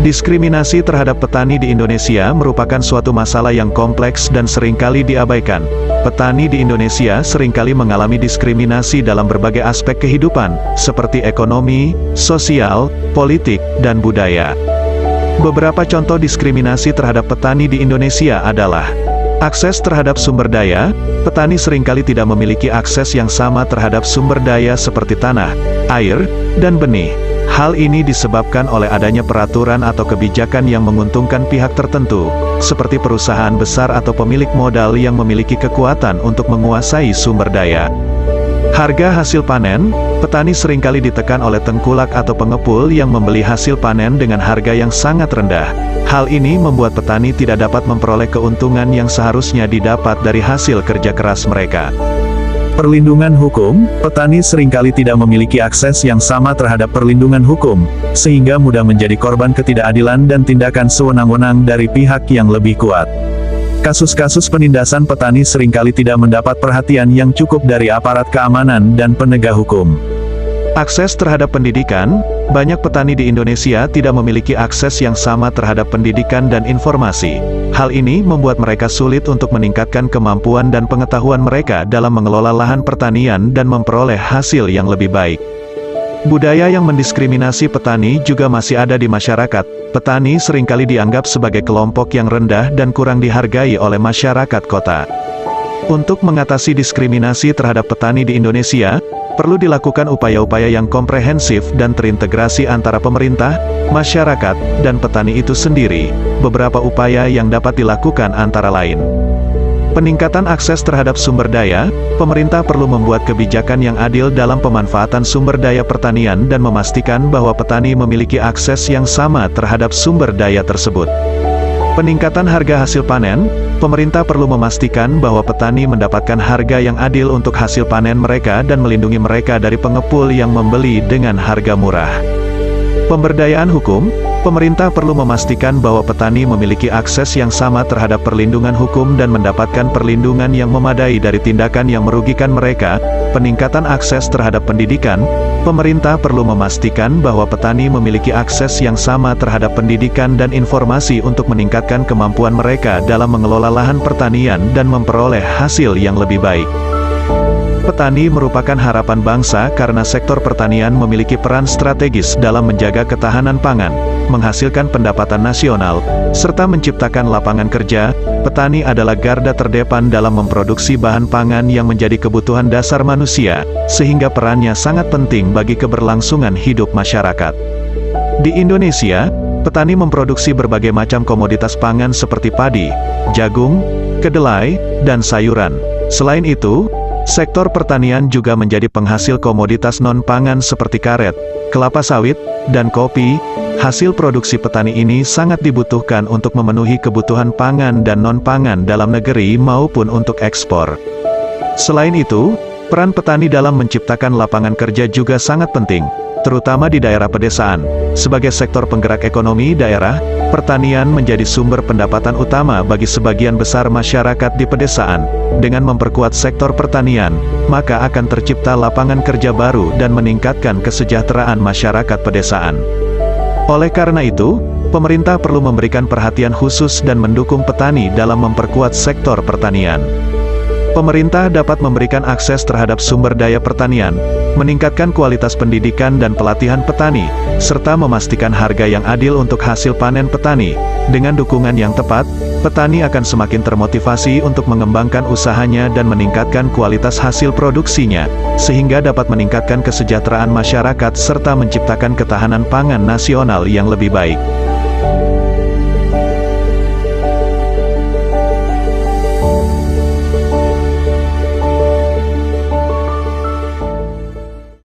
Diskriminasi terhadap petani di Indonesia merupakan suatu masalah yang kompleks dan seringkali diabaikan. Petani di Indonesia seringkali mengalami diskriminasi dalam berbagai aspek kehidupan, seperti ekonomi, sosial, politik, dan budaya. Beberapa contoh diskriminasi terhadap petani di Indonesia adalah: akses terhadap sumber daya. Petani seringkali tidak memiliki akses yang sama terhadap sumber daya seperti tanah, air, dan benih. Hal ini disebabkan oleh adanya peraturan atau kebijakan yang menguntungkan pihak tertentu, seperti perusahaan besar atau pemilik modal yang memiliki kekuatan untuk menguasai sumber daya. Harga hasil panen. Petani seringkali ditekan oleh tengkulak atau pengepul yang membeli hasil panen dengan harga yang sangat rendah. Hal ini membuat petani tidak dapat memperoleh keuntungan yang seharusnya didapat dari hasil kerja keras mereka. Perlindungan hukum. Petani seringkali tidak memiliki akses yang sama terhadap perlindungan hukum, sehingga mudah menjadi korban ketidakadilan dan tindakan sewenang-wenang dari pihak yang lebih kuat. Kasus-kasus penindasan petani seringkali tidak mendapat perhatian yang cukup dari aparat keamanan dan penegak hukum. Akses terhadap pendidikan. Banyak petani di Indonesia tidak memiliki akses yang sama terhadap pendidikan dan informasi. Hal ini membuat mereka sulit untuk meningkatkan kemampuan dan pengetahuan mereka dalam mengelola lahan pertanian dan memperoleh hasil yang lebih baik. Budaya yang mendiskriminasi petani juga masih ada di masyarakat. Petani seringkali dianggap sebagai kelompok yang rendah dan kurang dihargai oleh masyarakat kota. Untuk mengatasi diskriminasi terhadap petani di Indonesia, perlu dilakukan upaya-upaya yang komprehensif dan terintegrasi antara pemerintah, masyarakat, dan petani itu sendiri. Beberapa upaya yang dapat dilakukan antara lain: peningkatan akses terhadap sumber daya. Pemerintah perlu membuat kebijakan yang adil dalam pemanfaatan sumber daya pertanian dan memastikan bahwa petani memiliki akses yang sama terhadap sumber daya tersebut. Peningkatan harga hasil panen. Pemerintah perlu memastikan bahwa petani mendapatkan harga yang adil untuk hasil panen mereka dan melindungi mereka dari pengepul yang membeli dengan harga murah. Pemberdayaan hukum. Pemerintah perlu memastikan bahwa petani memiliki akses yang sama terhadap perlindungan hukum dan mendapatkan perlindungan yang memadai dari tindakan yang merugikan mereka. Peningkatan akses terhadap pendidikan. Pemerintah perlu memastikan bahwa petani memiliki akses yang sama terhadap pendidikan dan informasi untuk meningkatkan kemampuan mereka dalam mengelola lahan pertanian dan memperoleh hasil yang lebih baik. Petani merupakan harapan bangsa karena sektor pertanian memiliki peran strategis dalam menjaga ketahanan pangan, menghasilkan pendapatan nasional, serta menciptakan lapangan kerja. Petani adalah garda terdepan dalam memproduksi bahan pangan yang menjadi kebutuhan dasar manusia, sehingga perannya sangat penting bagi keberlangsungan hidup masyarakat. Di Indonesia, petani memproduksi berbagai macam komoditas pangan seperti padi, jagung, kedelai, dan sayuran. Selain itu, sektor pertanian juga menjadi penghasil komoditas non-pangan seperti karet, kelapa sawit, dan kopi. Hasil produksi petani ini sangat dibutuhkan untuk memenuhi kebutuhan pangan dan non-pangan dalam negeri maupun untuk ekspor. Selain itu, peran petani dalam menciptakan lapangan kerja juga sangat penting, terutama di daerah pedesaan. Sebagai sektor penggerak ekonomi daerah, pertanian menjadi sumber pendapatan utama bagi sebagian besar masyarakat di pedesaan. Dengan memperkuat sektor pertanian, maka akan tercipta lapangan kerja baru dan meningkatkan kesejahteraan masyarakat pedesaan. Oleh karena itu, pemerintah perlu memberikan perhatian khusus dan mendukung petani dalam memperkuat sektor pertanian. Pemerintah dapat memberikan akses terhadap sumber daya pertanian, meningkatkan kualitas pendidikan dan pelatihan petani, serta memastikan harga yang adil untuk hasil panen petani. Dengan dukungan yang tepat, petani akan semakin termotivasi untuk mengembangkan usahanya dan meningkatkan kualitas hasil produksinya, sehingga dapat meningkatkan kesejahteraan masyarakat serta menciptakan ketahanan pangan nasional yang lebih baik.